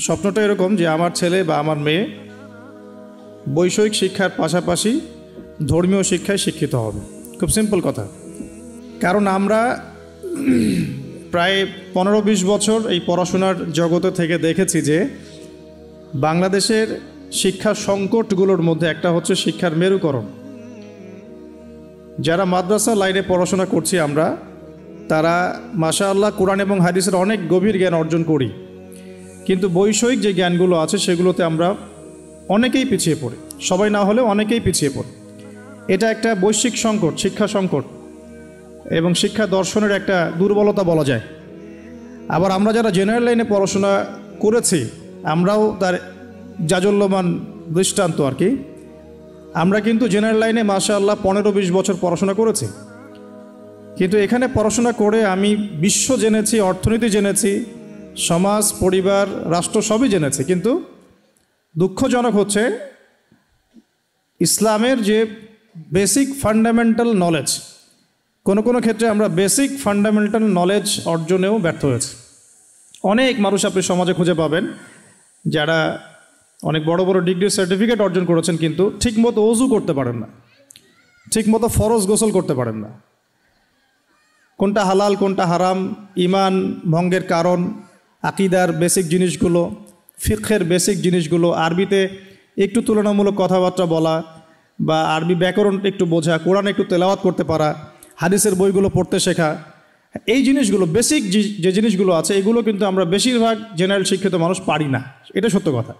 স্বপ্নটা এরকম যে আমার ছেলে বা আমার মেয়ে বৈষয়িক শিক্ষার পাশাপাশি ধর্মীয় শিক্ষায় শিক্ষিত হবে। খুব সিম্পল কথা। কারণ আমরা প্রায় 15-20 বছর এই পড়াশোনার জগতে থেকে দেখেছি যে বাংলাদেশের শিক্ষা সংকটগুলোর মধ্যে একটা হচ্ছে শিক্ষার মেরুকরণ। যারা মাদ্রাসা লাইনে পড়াশোনা করছি আমরা, তারা মাশাআল্লাহ কোরআন এবং হাদিসের অনেক গভীর জ্ঞান অর্জন করি, কিন্তু বৈষয়িক যে জ্ঞানগুলো আছে সেগুলোতে আমরা অনেকেই পিছিয়ে পড়ি, সবাই না হলেও অনেকেই পিছিয়ে পড়ি। এটা একটা বৈশ্বিক সংকট, শিক্ষা সংকট এবং শিক্ষা দর্শনের একটা দুর্বলতা বলা যায়। আবার আমরা যারা জেনারেল লাইনে পড়াশোনা করেছি, আমরাও তার জাজল্যমান দৃষ্টান্ত আর কি। আমরা কিন্তু জেনারেল লাইনে মাশাআল্লাহ 15-20 বছর পড়াশোনা করেছি, কিন্তু এখানে পড়াশোনা করে আমি বিশ্ব জেনেছি, অর্থনীতি জেনেছি, সমাজ, পরিবার, রাষ্ট্র সবই জেনেছি, কিন্তু দুঃখজনক হচ্ছে ইসলামের যে বেসিক ফান্ডামেন্টাল নলেজ, কোনো কোনো ক্ষেত্রে আমরা বেসিক ফান্ডামেন্টাল নলেজ অর্জনেও ব্যর্থ হয়েছি। অনেক মানুষ আপনি সমাজে খুঁজে পাবেন যারা অনেক বড় বড় ডিগ্রি সার্টিফিকেট অর্জন করেছেন, কিন্তু ঠিকমতো ওযু করতে পারেন না, ঠিকমতো ফরজ গোসল করতে পারেন না। কোনটা হালাল কোনটা হারাম, ঈমান ভঙ্গের কারণ, আকীদার বেসিক জিনিসগুলো, ফিকহের বেসিক জিনিসগুলো, আরবিতে একটু তুলনামূলক কথাবার্তা বলা বা আরবি ব্যাকরণ একটু বোঝা, কোরআন একটু তেলাওয়াত করতে পারা, হাদিসের বইগুলো পড়তে শেখা, এই জিনিসগুলো বেসিক যে জিনিসগুলো আছে এগুলো কিন্তু আমরা বেশিরভাগ জেনারেল শিক্ষিত মানুষ পারি না, এটা সত্য কথা।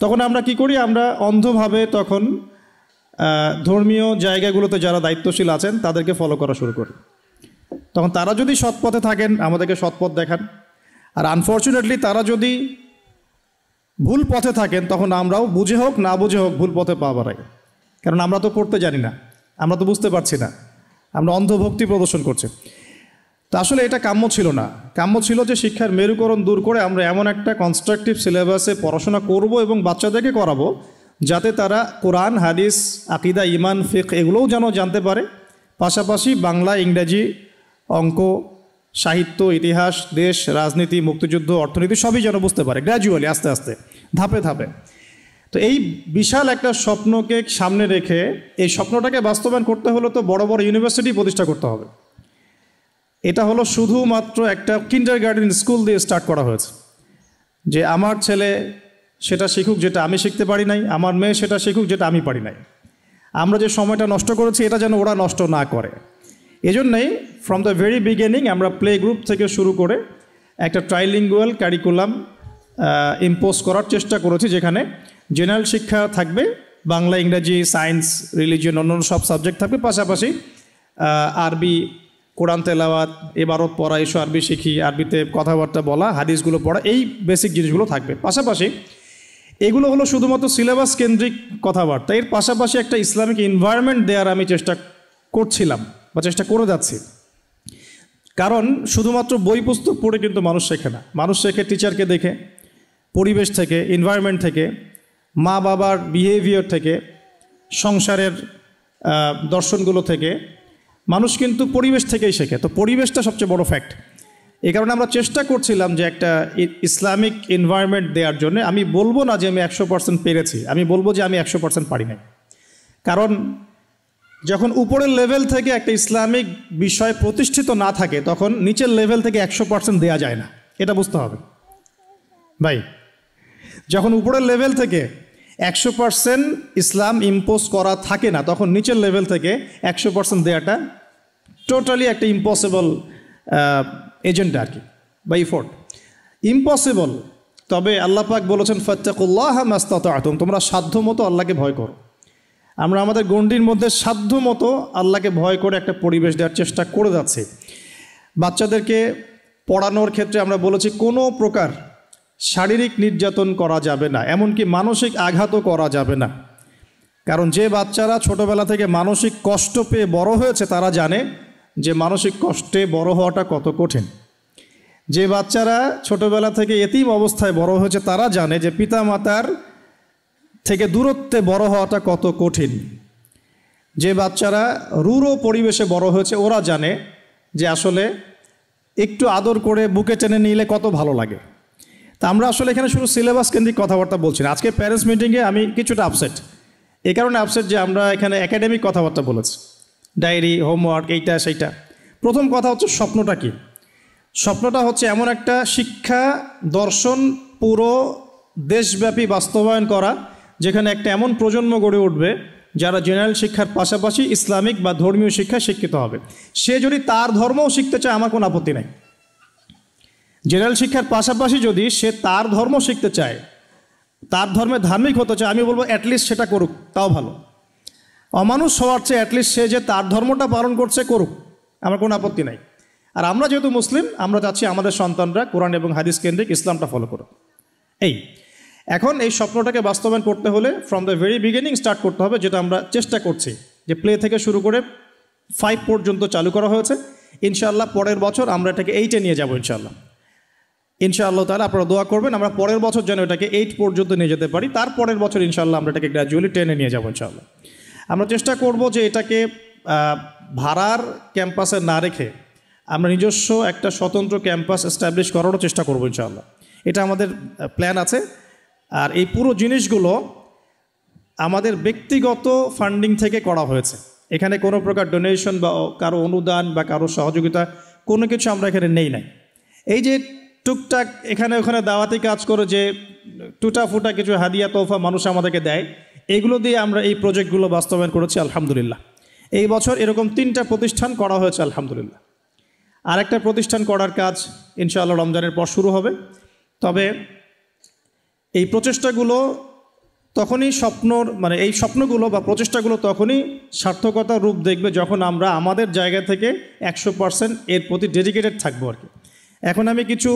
তখন আমরা কি করি, আমরা অন্ধভাবে তখন ধর্মীয় জায়গাগুলোতে যারা দায়িত্বশীল আছেন তাদেরকে ফলো করা শুরু করি। তখন তারা যদি সৎ পথে থাকেন আমাদেরকে সৎ পথ দেখান, আর আনফর্চুনেটলি তারা যদি ভুল পথে থাকেন তখন আমরাও বুঝে হোক না বুঝে হোক ভুল পথে পা বাড়াই। কারণ আমরা তো পড়তে জানি না, আমরা তো বুঝতে পারছি না, আমরা অন্ধভক্তি প্রদর্শন করছি। তো আসলে এটা কাম্য ছিল না। কাম্য ছিল যে শিক্ষার মেরুকরণ দূর করে আমরা এমন একটা কনস্ট্রাকটিভ সিলেবাসে পড়াশোনা করব এবং বাচ্চাদেরকে করাবো যাতে তারা কোরআন, হাদিস, আকীদা, ঈমান, ফিকহ এগুলোও যেন জানতে পারে, পাশাপাশি বাংলা, ইংরেজি, অঙ্ক, সাহিত্য, ইতিহাস, দেশ, রাজনীতি, মুক্তিযুদ্ধ, অর্থনীতি সবই যেন বুঝতে পারে, গ্র্যাজুয়ালি, আস্তে আস্তে, ধাপে ধাপে। তো এই বিশাল একটা স্বপ্নকে সামনে রেখে এই স্বপ্নটাকে বাস্তবায়ন করতে হলে তো বড় বড় ইউনিভার্সিটি প্রতিষ্ঠা করতে হবে। এটা হলো শুধুমাত্র একটা কিন্ডারগার্টেন স্কুল দিয়ে স্টার্ট করা হয়েছে, যে আমার ছেলে সেটা শিখুক যেটা আমি শিখতে পারি নাই, আমার মেয়ে সেটা শিখুক যেটা আমি পারি নাই। আমরা যে সময়টা নষ্ট করেছি এটা যেন ওরা নষ্ট না করে। এজন্যই ফ্রম দ্য ভেরি বিগিনিং আমরা প্লে গ্রুপ থেকে শুরু করে একটা ট্রাইলিঙ্গুয়াল কারিকুলাম ইম্পোজ করার চেষ্টা করেছি, যেখানে জেনারেল শিক্ষা থাকবে, বাংলা, ইংরেজি, সায়েন্স, রিলিজিয়ন, অন্যান্য সব সাবজেক্ট থাকবে, পাশাপাশি আরবি, কোরআন তেলাওয়াত, ইবারত পড়া, এসব আরবি শিখি, আরবিতে কথাবার্তা বলা, হাদিসগুলো পড়া, এই বেসিক জিনিসগুলো থাকবে। পাশাপাশি এগুলো হলো শুধুমাত্র সিলেবাস কেন্দ্রিক কথাবার্তা, এর পাশাপাশি একটা ইসলামিক এনভায়রনমেন্ট দেওয়ার আমি চেষ্টা করছিলাম বা চেষ্টা করে যাচ্ছি। কারণ শুধুমাত্র বই পুস্তক পড়ে কিন্তু মানুষ শেখে না, মানুষ শেখে টিচারকে দেখে, পরিবেশ থেকে, এনভায়রনমেন্ট থেকে, মা বাবার বিহেভিয়ার থেকে, সংসারের দর্শনগুলো থেকে। মানুষ কিন্তু পরিবেশ থেকেই শেখে, তো পরিবেশটা সবচেয়ে বড় ফ্যাক্ট। এই কারণে আমরা চেষ্টা করছিলাম যে একটা ইসলামিক এনভায়রনমেন্ট দেওয়ার জন্য। আমি বলবো না যে আমি 100% পেরেছি, আমি বলবো যে আমি 100% পারি নাই। কারণ যখন উপরের লেভেল থেকে একটা ইসলামিক বিষয় প্রতিষ্ঠিত না থাকে তখন নিচের লেভেল থেকে 100% দেওয়া যায় না, এটা বুঝতে হবে ভাই। যখন উপরের লেভেল থেকে 100% ইসলাম ইম্পোজ করা থাকে না তখন নিচের লেভেল থেকে 100% দেওয়াটা টোটালি একটা ইম্পসিবল এজেন্ডা আর কি, বা ইফোর্ট, ইম্পসিবল। তবে আল্লাহ পাক বলেছেন ফাত্তাকুল্লাহা মাস্তাতা'তুম, তোমরা সাধ্য মতো আল্লাহকে ভয় করো। আমরা আমাদের গণ্ডির মধ্যে সাধ্য মতো আল্লাহকে ভয় করে একটা পরিবেশ দেওয়ার চেষ্টা করে যাচ্ছি। বাচ্চাদেরকে পড়ানোর ক্ষেত্রে আমরা বলেছি কোনো প্রকার শারীরিক নির্যাতন করা যাবে না, এমনকি মানসিক আঘাতও করা যাবে না। কারণ যে বাচ্চারা ছোটোবেলা থেকে মানসিক কষ্ট পেয়ে বড় হয়েছে তারা জানে যে মানসিক কষ্টে বড় হওয়াটা কত কঠিন। যে বাচ্চারা ছোটোবেলা থেকে এতিম অবস্থায় বড় হয়েছে তারা জানে যে পিতামাতার থেকে দূরত্বে বড় হওয়াটা কত কঠিন। যে বাচ্চারা রূঢ় পরিবেশে বড় হয়েছে ওরা জানে যে আসলে একটু আদর করে বুকে টেনে নিলে কত ভালো লাগে। তা আমরা আসলে এখানে শুধু সিলেবাস কেন্দ্রিক কথাবার্তা বলছি না। আজকে প্যারেন্টস মিটিংয়ে আমি কিছুটা আপসেট, এই কারণে আপসেট যে আমরা এখানে একাডেমিক কথাবার্তা বলেছি, ডায়েরি, হোমওয়ার্ক, এইটা সেইটা। প্রথম কথা হচ্ছে স্বপ্নটা কী? স্বপ্নটা হচ্ছে এমন একটা শিক্ষা দর্শন পুরো দেশব্যাপী বাস্তবায়ন করা, যেখানে একটা এমন প্রজন্ম গড়ে উঠবে যারা জেনারেল শিক্ষার পাশাপাশি ইসলামিক বা ধর্মীয় শিক্ষায় শিক্ষিত হবে। সে যদি তার ধর্মও শিখতে চায়, আমার কোনো আপত্তি নাই। জেনারেল শিক্ষার পাশাপাশি যদি সে তার ধর্ম শিখতে চায়, তার ধর্মে ধার্মিক হতে চায়, আমি বলবো অ্যাটলিস্ট সেটা করুক, তাও ভালো। অমানুষ হওয়ার চেয়ে অ্যাটলিস্ট সে যে তার ধর্মটা পালন করছে করুক, আমার কোনো আপত্তি নাই। আর আমরা যেহেতু মুসলিম, আমরা চাচ্ছি আমাদের সন্তানরা কোরআন এবং হাদিস কেন্দ্রিক ইসলামটা ফলো করুক। এখন এই স্বপ্নটাকে বাস্তবায়ন করতে হলে from the very beginning start করতে হবে, যেটা আমরা চেষ্টা করছি, যে প্লে থেকে শুরু করে 5 পর্যন্ত চালু করা হয়েছে। ইনশাআল্লাহ পরের বছর আমরা এটাকে 8-এ নিয়ে যাবো ইনশাআল্লাহ তাহলে আপনারা দোয়া করবেন আমরা পরের বছর যেন এটাকে 8 পর্যন্ত নিয়ে যেতে পারি। তারপরের বছর ইনশাআল্লাহ আমরা এটাকে গ্র্যাজুয়ালি 10-এ নিয়ে যাবো ইনশাআল্লাহ। আমরা চেষ্টা করব যে এটাকে ভাড়ার ক্যাম্পাসে না রেখে আমরা নিজস্ব একটা স্বতন্ত্র ক্যাম্পাস এস্টাবলিশ করারও চেষ্টা করবো ইনশাআল্লাহ। এটা আমাদের প্ল্যান আছে। আর এই পুরো জিনিসগুলো আমাদের ব্যক্তিগত ফান্ডিং থেকে করা হয়েছে। এখানে কোনো প্রকার ডোনেশন বা কারো অনুদান বা কারো সহযোগিতা কোনো কিছু আমরা এখানে নেই নাই। এই যে টুকটাক এখানে ওখানে দাওয়াতি কাজ করে যে টুটা ফুটা কিছু হাদিয়া তোফা মানুষ আমাদেরকে দেয়, এগুলো দিয়ে আমরা এই প্রজেক্টগুলো বাস্তবায়ন করেছি আলহামদুলিল্লাহ। এই বছর এরকম 3টা প্রতিষ্ঠান করা হয়েছে আলহামদুলিল্লাহ। আর একটা প্রতিষ্ঠান করার কাজ ইনশাআল্লাহ রমজানের পর শুরু হবে। তবে এই প্রচেষ্টাগুলো তখনই এই স্বপ্নগুলো বা প্রচেষ্টাগুলো তখনই সার্থকতার রূপ দেখবে যখন আমরা আমাদের জায়গা থেকে 100% এর প্রতি ডেডিকেটেড থাকবো আর কি। এখন আমি কিছু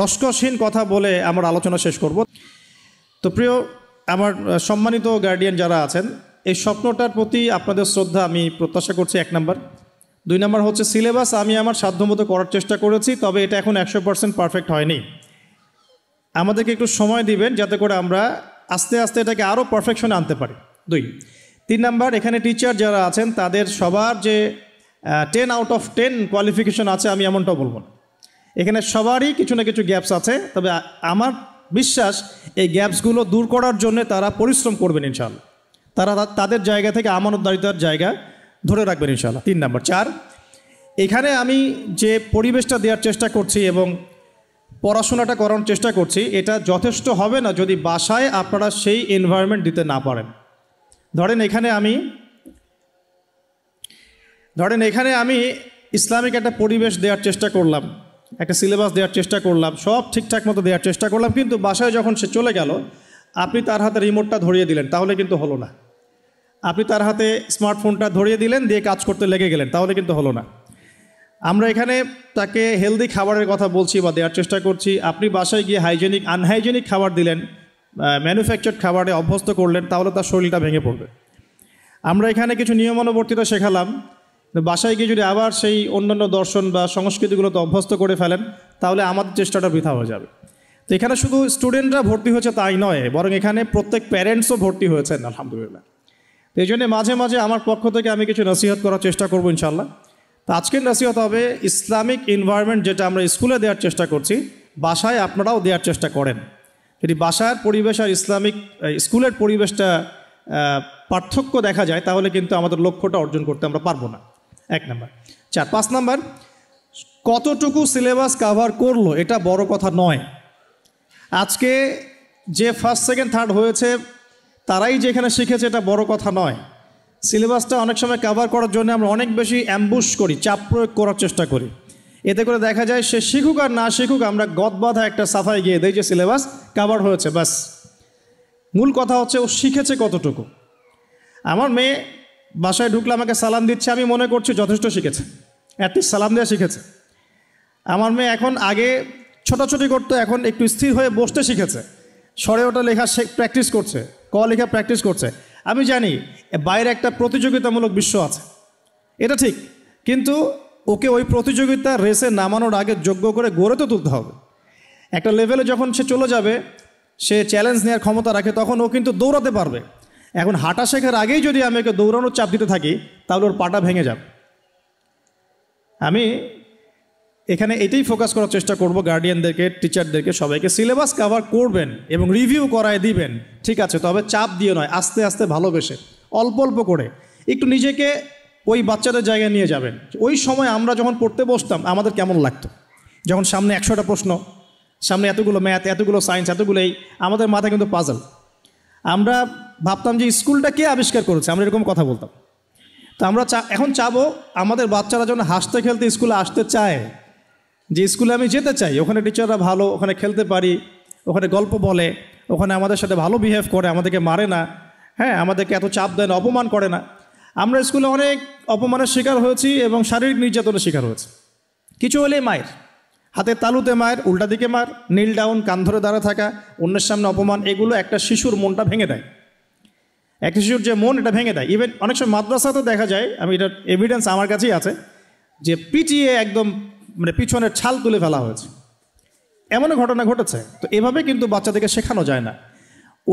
রসকসহীন কথা বলে আমার আলোচনা শেষ করব। তো প্রিয় আমার সম্মানিত গার্ডিয়ান যারা আছেন, এই স্বপ্নটার প্রতি আপনাদের শ্রদ্ধা আমি প্রত্যাশা করছি, 1 নাম্বার। 2 নাম্বার হচ্ছে সিলেবাস আমি আমার সাধ্যমতো করার চেষ্টা করেছি, তবে এটা এখন 100% পারফেক্ট হয়নি। আমাদেরকে একটু সময় দিবেন যাতে করে আমরা আস্তে আস্তে এটাকে আরও পারফেকশনে আনতে পারি। 2, 3 নাম্বার, এখানে টিচার যারা আছেন তাদের সবার যে 10 আউট অফ 10 কোয়ালিফিকেশন আছে আমি এমনটাও বলবো না। এখানে সবারই কিছু না কিছু গ্যাপস আছে, তবে আমার বিশ্বাস এই গ্যাপসগুলো দূর করার জন্য তারা পরিশ্রম করবেন ইনশাআল্লাহ। তারা তাদের জায়গা থেকে আমানতদারিতার জায়গা ধরে রাখবেন ইনশাআল্লাহ। 3 নাম্বার। 4, এখানে আমি যে পরিবেশটা দেওয়ার চেষ্টা করছি এবং পড়াশোনাটা করানোর চেষ্টা করছি, এটা যথেষ্ট হবে না যদি বাসায় আপনারা সেই এনভায়রনমেন্ট দিতে না পারেন। ধরেন এখানে আমি ইসলামিক একটা পরিবেশ দেওয়ার চেষ্টা করলাম, একটা সিলেবাস দেওয়ার চেষ্টা করলাম, সব ঠিকঠাক মতো দেওয়ার চেষ্টা করলাম, কিন্তু বাসায় যখন সে চলে গেল আপনি তার হাতে রিমোটটা ধরিয়ে দিলেন, তাহলে কিন্তু হলো না। আপনি তার হাতে স্মার্টফোনটা ধরিয়ে দিলেন, দিয়ে কাজ করতে লেগে গেলেন, তাহলে কিন্তু হলো না। আমরা এখানে তাকে হেলদি খাবারের কথা বলছি বা দেওয়ার চেষ্টা করছি, আপনি বাসায় গিয়ে আনহাইজেনিক খাবার দিলেন, ম্যানুফ্যাকচার্ড খাবারে অভ্যস্ত করলেন, তাহলে তার শরীরটা ভেঙে পড়বে। আমরা এখানে কিছু নিয়মানুবর্তিতা শেখালাম, বাসায় গিয়ে যদি আবার সেই অন্যান্য দর্শন বা সংস্কৃতিগুলোতে অভ্যস্ত করে ফেলেন, তাহলে আমাদের চেষ্টাটা বৃথা হয়ে যাবে। তো এখানে শুধু স্টুডেন্টরা ভর্তি হয়েছে তাই নয়, বরং এখানে প্রত্যেক প্যারেন্টসও ভর্তি হয়েছেন আলহামদুলিল্লাহ। তো এই জন্য মাঝে মাঝে আমার পক্ষ থেকে আমি কিছু নসিহত করার চেষ্টা করবো ইনশাআল্লাহ। তো আজকের নসিহত হবে ইসলামিক এনভায়রনমেন্ট যেটা আমরা স্কুলে দেওয়ার চেষ্টা করছি, বাসায় আপনারাও দেওয়ার চেষ্টা করেন। যদি বাসার পরিবেশ আর ইসলামিক স্কুলের পরিবেশটা পার্থক্য দেখা যায়, তাহলে কিন্তু আমাদের লক্ষ্যটা অর্জন করতে আমরা পারবো না। 1 নাম্বার। 4, 5 নাম্বার, কতটুকু সিলেবাস কাভার করলো এটা বড় কথা নয়। আজকে যে ফার্স্ট সেকেন্ড থার্ড হয়েছে তারাই যেখানে শিখেছে এটা বড় কথা নয়। সিলেবাসটা অনেক সময় কাভার করার জন্য আমরা অনেক বেশি অ্যাম্বুশ করি, চাপ প্রয়োগ করার চেষ্টা করি। এতে করে দেখা যায় সে শিখুক আর না শিখুক আমরা গদবাঁধা একটা সাফাই গিয়ে দেই যে সিলেবাস কাভার হয়েছে, ব্যাস। মূল কথা হচ্ছে ও শিখেছে কতটুকু। আমার মেয়ে বাসায় ঢুকলে আমাকে সালাম দিচ্ছে, আমি মনে করছি যথেষ্ট শিখেছে, অ্যাটলিস্ট সালাম দেওয়া শিখেছে। আমার মেয়ে এখন আগে ছোটাছুটি করতো, এখন একটু স্থির হয়ে বসতে শিখেছে, স্বরে ওটা লেখা প্র্যাকটিস করছে, ক লেখা প্র্যাকটিস করছে। আমি জানি বাইরে একটা প্রতিযোগিতামূলক বিশ্ব আছে, এটা ঠিক, কিন্তু ওকে ওই প্রতিযোগিতার রেসে নামানোর আগে যোগ্য করে গড়ে তো তুলতে হবে। একটা লেভেলে যখন সে চলে যাবে, সে চ্যালেঞ্জ নেওয়ার ক্ষমতা রাখে, তখন ও কিন্তু দৌড়াতে পারবে। এখন হাঁটা শেখার আগেই যদি আমি ওকে দৌড়ানোর চাপ দিতে থাকি, তাহলে ওর পাটা ভেঙে যাবে। আমি এখানে এটাই ফোকাস করার চেষ্টা করব গার্ডিয়ানদেরকে, টিচারদেরকে, সবাইকে সিলেবাস কভার করবেন এবং রিভিউ করায় দিবেন, ঠিক আছে, তবে চাপ দিয়ে নয়, আস্তে আস্তে ভালোবেসে অল্প অল্প করে একটু নিজেকে ওই বাচ্চাদের জায়গায় নিয়ে যাবেন। ওই সময় আমরা যখন পড়তে বসতাম আমাদের কেমন লাগতো, যখন সামনে 100টা প্রশ্ন, সামনে এতগুলো ম্যাথ, এতগুলো সায়েন্স, এতগুলোই, আমাদের মাথায় কিন্তু পাজল। আমরা ভাবতাম যে স্কুলটা কে আবিষ্কার করেছে, আমরা এরকম কথা বলতাম। তো আমরা এখন চাবো আমাদের বাচ্চারা যেন হাসতে খেলতে স্কুলে আসতে চায়, যে স্কুলে আমি যেতে চাই, ওখানে টিচাররা ভালো, ওখানে খেলতে পারি, ওখানে গল্প বলে, ওখানে আমাদের সাথে ভালো বিহেভ করে, আমাদেরকে মারে না, হ্যাঁ, আমাদেরকে এত চাপ দেয় না, অপমান করে না। আমরা স্কুলে অনেক অপমানের শিকার হয়েছি এবং শারীরিক নির্যাতনের শিকার হয়েছি। কিছু হলেই মায়ের, হাতের তালুতে মায়ের, উল্টা দিকে মার, নীল ডাউন, কান ধরে দাঁড়া থাকা, অন্যের সামনে অপমান, এগুলো একটা শিশুর মনটা ভেঙে দেয়। একটা শিশুর যে মন, এটা ভেঙে দেয়। ইভেন অনেক সময় মাদ্রাসাতে দেখা যায়, আমি এটার এভিডেন্স আমার কাছেই আছে, যে পিটিয়ে একদম মানে পিছনের ছাল তুলে ফেলা হয়েছে, এমন ঘটনা ঘটেছে। তো এভাবে কিন্তু বাচ্চাদেরকে শেখানো যায় না।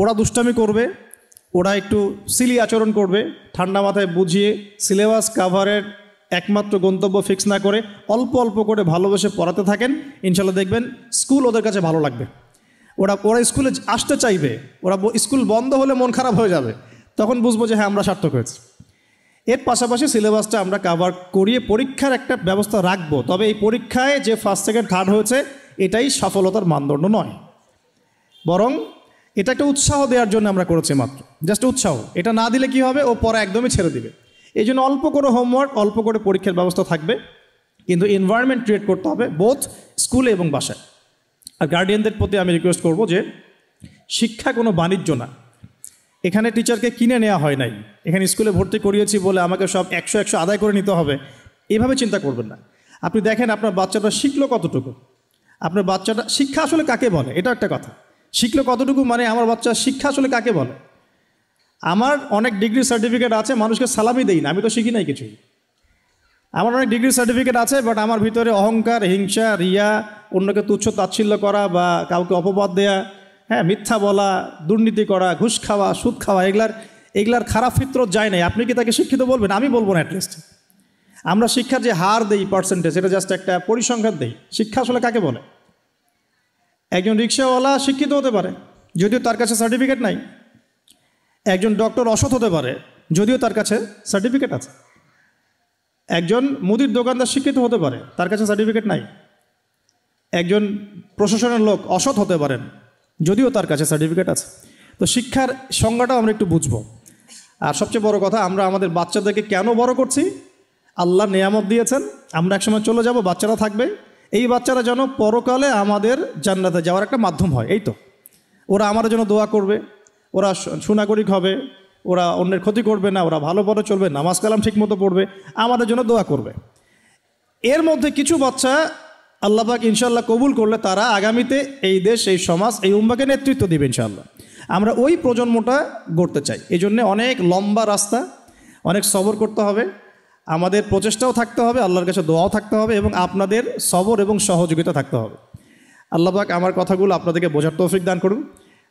ওরা দুষ্টামি করবে, ওরা একটু সিলি আচরণ করবে, ঠান্ডা মাথায় বুঝিয়ে সিলেবাস কাভারের একমাত্র গন্তব্য ফিক্স না করে অল্প অল্প করে ভালোবেসে পড়াতে থাকেন, ইনশাল্লাহ দেখবেন স্কুল ওদের কাছে ভালো লাগবে। ওরা স্কুলে আসতে চাইবে। ওরা স্কুল বন্ধ হলে মন খারাপ হয়ে যাবে, তখন বুঝবো যে হ্যাঁ আমরা সার্থক হয়েছি। এর পাশাপাশি সিলেবাসটা আমরা কাভার করিয়ে পরীক্ষার একটা ব্যবস্থা রাখবো। তবে এই পরীক্ষায় যে ফার্স্ট সেকেন্ড থার্ড হয়েছে এটাই সফলতার মানদণ্ড নয়, বরং এটা একটা উৎসাহ দেওয়ার জন্য আমরা করেছি, মাত্র জাস্ট উৎসাহ। এটা না দিলে কি হবে, ও পরে একদমই ছেড়ে দিবে। এই জন্য অল্প করে হোমওয়ার্ক, অল্প করে পরীক্ষার ব্যবস্থা থাকবে, কিন্তু এনভায়রনমেন্ট ক্রিয়েট করতে হবে বোথ স্কুলে এবং বাসায়। আর গার্ডিয়ানদের প্রতি আমি রিকোয়েস্ট করব যে শিক্ষা কোনো বাণিজ্য না। এখানে টিচারকে কিনে নেওয়া হয় নাই, এখানে স্কুলে ভর্তি করিয়েছি বলে আমাকে সব 100 আদায় করে নিতে হবে, এভাবে চিন্তা করবেন না। আপনি দেখেন আপনার বাচ্চাটা শিখলো কতটুকু, আপনার বাচ্চাটা শিক্ষা আসলে কাকে বলে, এটা একটা কথা। শিখলো কতটুকু মানে আমার বাচ্চা শিক্ষা আসলে কাকে বলে। আমার অনেক ডিগ্রি সার্টিফিকেট আছে, মানুষকে সালামি দেই না, আমি তো শিখি নাই কিছুই। আমার অনেক ডিগ্রি সার্টিফিকেট আছে, বাট আমার ভিতরে অহংকার, হিংসা, রিয়া, অন্যকে তুচ্ছ তাচ্ছিল্য করা বা কাউকে অপবাদ দেয়া, হ্যাঁ, মিথ্যা বলা, দুর্নীতি করা, ঘুষ খাওয়া, সুদ খাওয়া, এগুলার খারাপ ফিতরত যায় নাই। আপনি কি তাকে শিক্ষিত বলবেন? আমি বলবো না। অ্যাটলিস্ট আমরা শিক্ষার যে হার দেই, পার্সেন্টেজ, এটা জাস্ট একটা পরিসংখ্যান দেই। শিক্ষা আসলে কাকে বলে? একজন রিক্সাওয়ালা শিক্ষিত হতে পারে যদিও তার কাছে সার্টিফিকেট নাই। একজন ডক্টর অসৎ হতে পারে যদিও তার কাছে সার্টিফিকেট আছে। একজন মুদির দোকানদার শিক্ষিত হতে পারে, তার কাছে সার্টিফিকেট নাই। একজন প্রশাসনের লোক অসৎ হতে পারেন যদিও তার কাছে সার্টিফিকেট আছে। তো শিক্ষার সংজ্ঞাটাও আমরা একটু বুঝবো। আর সবচেয়ে বড় কথা, আমরা আমাদের বাচ্চাদেরকে কেন বড় করছি? আল্লাহ নেয়ামত দিয়েছেন, আমরা একসময় চলে যাব, বাচ্চারা থাকবে। এই বাচ্চারা যেন পরকালে আমাদের জান্নাতে যাওয়ার একটা মাধ্যম হয়। এই তো, ওরা আমাদের জন্য দোয়া করবে, ওরা সুনাগরিক হবে, ওরা অন্যের ক্ষতি করবে না, ওরা ভালো পথে চলবে, নামাজ কালাম ঠিক মতো পড়বে, আমাদের জন্য দোয়া করবে। এর মধ্যে কিছু বাচ্চা আল্লাহ পাক ইনশাআল্লাহ কবুল করলে তারা আগামীতে এই দেশ, এই সমাজ, এই উম্মাকে নেতৃত্ব দিবে ইনশাআল্লাহ। আমরা ওই প্রজন্মটা গড়তে চাই। এই জন্যে অনেক লম্বা রাস্তা, অনেক সবর করতে হবে, আমাদের প্রচেষ্টাও থাকতে হবে, আল্লাহর কাছে দোয়াও থাকতে হবে এবং আপনাদের সবর এবং সহযোগিতা থাকতে হবে। আল্লাহ পাক আমার কথাগুলো আপনাদেরকে বোঝার তৌফিক দান করুন।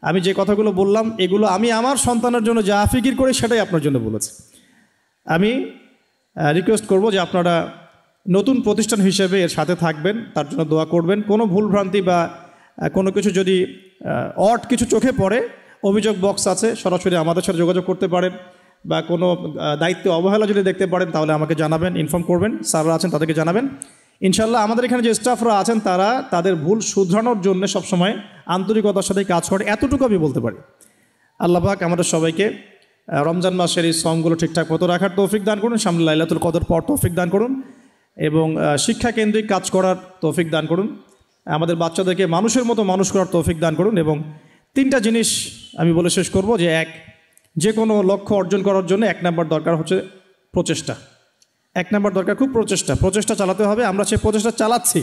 আমি যে কথাগুলো বললাম এগুলো আমি আমার সন্তানের জন্য যা ফিকির করি সেটাই আপনার জন্য বলেছি। আমি রিকোয়েস্ট করব যে আপনারা নতুন প্রতিষ্ঠান হিসেবে এর সাথে থাকবেন, তার জন্য দোয়া করবেন। কোনো ভুলভ্রান্তি বা কোনো কিছু যদি অড কিছু চোখে পড়ে, অভিযোগ বক্স আছে, সরাসরি আমাদের সাথে যোগাযোগ করতে পারেন, বা কোনো দায়িত্বে অবহেলা যদি দেখতে পারেন তাহলে আমাকে জানাবেন, ইনফর্ম করবেন। স্যাররা আছেন তাদেরকে জানাবেন। ইনশাআল্লাহ আমাদের এখানে যে স্টাফরা আছেন তারা তাদের ভুল শুধরানোর জন্য সবসময় আন্তরিকতার সাথে কাজ করে, এতটুকু আমি বলতে পারি। আল্লাহ পাক আমাদের সবাইকে রমজান মাসের এই শ্রমগুলো ঠিকঠাক মতো রাখার তৌফিক দান করুন, সামনে লাইলাতুল কদর পর তৌফিক দান করুন এবং শিক্ষা কেন্দ্রিক কাজ করার তৌফিক দান করুন। আমাদের বাচ্চাদেরকে মানুষের মতো মানুষ করার তৌফিক দান করুন। এবং তিনটা জিনিস আমি বলে শেষ করব যে যে কোনো লক্ষ্য অর্জন করার জন্য 1 নম্বর দরকার হচ্ছে প্রচেষ্টা। 1 নম্বর দরকার খুব প্রচেষ্টা চালাতে হবে। আমরা সেই প্রচেষ্টা চালাচ্ছি,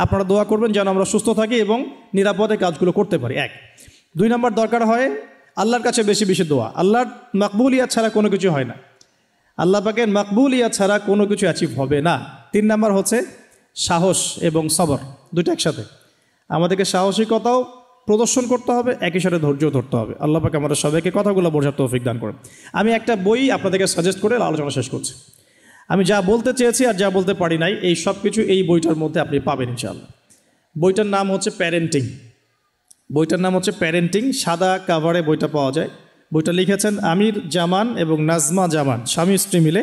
আপনারা দোয়া করবেন যেন আমরা সুস্থ থাকি এবং নিরাপদে কাজগুলো করতে পারি। 2 নম্বর দরকার হয় আল্লাহর কাছে বেশি বেশি দোয়া। আল্লাহর মাকবুলিয়াত ছাড়া কোনো কিছু হয় না, আল্লাহ পাকের মাকবুলিয়াত ছাড়া কোনো কিছু অ্যাচিভ হবে না। 3 নম্বর হচ্ছে সাহস এবং সবর, দুটো একসাথে। আমাদেরকে সাহসিকতাও প্রদর্শন করতে হবে, একই সাথে ধৈর্য ধরতে হবে। আল্লাহ পাক আমাদের সবাইকে কথাগুলো বোঝার তৌফিক দান করেন। আমি একটা বই আপনাদেরকে সাজেস্ট করে আলোচনা শেষ করছি। আমি যা বলতে চেয়েছি আর যা বলতে পারি নাই এই সব কিছু এই বইটার মধ্যে আপনি পাবেন ইনশাআল্লাহ। বইটার নাম হচ্ছে প্যারেন্টিং। বইটার নাম হচ্ছে প্যারেন্টিং, সাদা কাভারে বইটা পাওয়া যায়। বইটা লিখেছেন আমির জামান এবং নাজমা জামান, স্বামী স্ত্রী মিলে।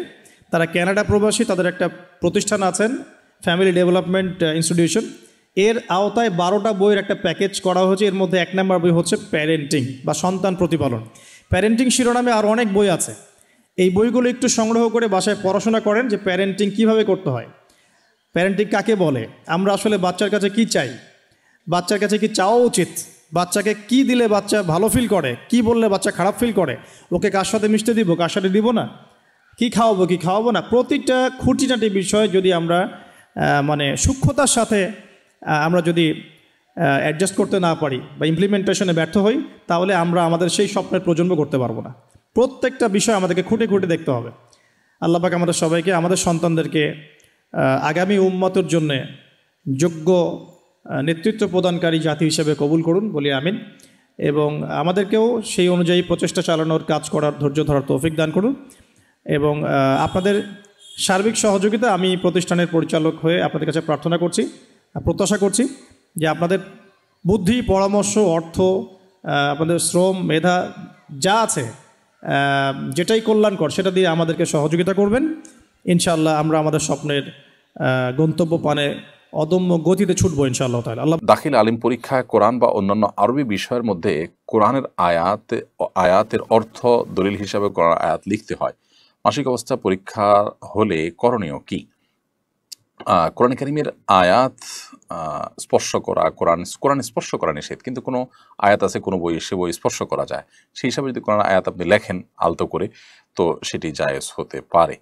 তারা কানাডা প্রবাসী, তাদের একটা প্রতিষ্ঠান আছেন ফ্যামিলি ডেভেলপমেন্ট ইনস্টিটিউশন। এর আওতায় 12টা বইয়ের একটা প্যাকেজ করা হয়েছে। এর মধ্যে 1 নম্বর বই হচ্ছে প্যারেন্টিং বা সন্তান প্রতিপালন। প্যারেন্টিং শিরোনামে আর অনেক বই আছে। এই বইগুলো একটু সংগ্রহ করে বাসায় পড়াশোনা করেন যে প্যারেন্টিং কীভাবে করতে হয়, প্যারেন্টিং কাকে বলে, আমরা আসলে বাচ্চার কাছে কি চাই, বাচ্চার কাছে কি চাওয়া উচিত, বাচ্চাকে কি দিলে বাচ্চা ভালো ফিল করে, কি বললে বাচ্চা খারাপ ফিল করে, ওকে কার সাথে মিশতে দিব, কার সাথে দিব না, কি খাওয়াবো না, প্রতিটা খুঁটিনাটি বিষয় যদি আমরা মানে সূক্ষ্মতার সাথে আমরা যদি অ্যাডজাস্ট করতে না পারি বা ইমপ্লিমেন্টেশনে ব্যর্থ হই, তাহলে আমরা আমাদের সেই স্বপ্নের প্রজন্ম করতে পারবো না। প্রত্যেকটা বিষয় আমাদেরকে খুঁটে খুঁটে দেখতে হবে। আল্লাহ পাক আমাদের সবাইকে, আমাদের সন্তানদেরকে আগামী উম্মতের জন্যে যোগ্য নেতৃত্ব প্রদানকারী জাতি হিসেবে কবুল করুন বলি আমিন। এবং আমাদেরকেও সেই অনুযায়ী প্রচেষ্টা চালানোর, কাজ করার, ধৈর্য ধরার তৌফিক দান করুন। এবং আপনাদের সার্বিক সহযোগিতা আমি প্রতিষ্ঠানের পরিচালক হয়ে আপনাদের কাছে প্রার্থনা করছি, প্রত্যাশা করছি যে আপনাদের বুদ্ধি, পরামর্শ, অর্থ, আপনাদের শ্রম, মেধা যা আছে, যেটাই কল্যাণকর সেটা দিয়ে আমাদেরকে সহযোগিতা করবেন। ইনশাআল্লাহ আমরা আমাদের স্বপ্নের গন্তব্য পানে অদম্য গতিতে ছুটবো ইনশাআল্লাহ তাআলা। আল্লাহ দাখিল আলিম পরীক্ষায় কোরআন বা অন্যান্য আরবি বিষয়ের মধ্যে কোরআনের আয়াতের অর্থ দলিল হিসাবে কোরআন আয়াত লিখতে হয়। মাসিক অবস্থা পরীক্ষা হলে করণীয় কি? কোরআন কারীমের আয়াত স্পর্শ করা, কোরআন স্পর্শ করা নিষেধ, কিন্তু কোনো আয়াত আছে কোনো বই, সে বই স্পর্শ করা যায়। সেই হিসাবে যদি কোরআন আয়াত আপনি লেখেন আলতো করে, তো সেটি জায়েজ হতে পারে।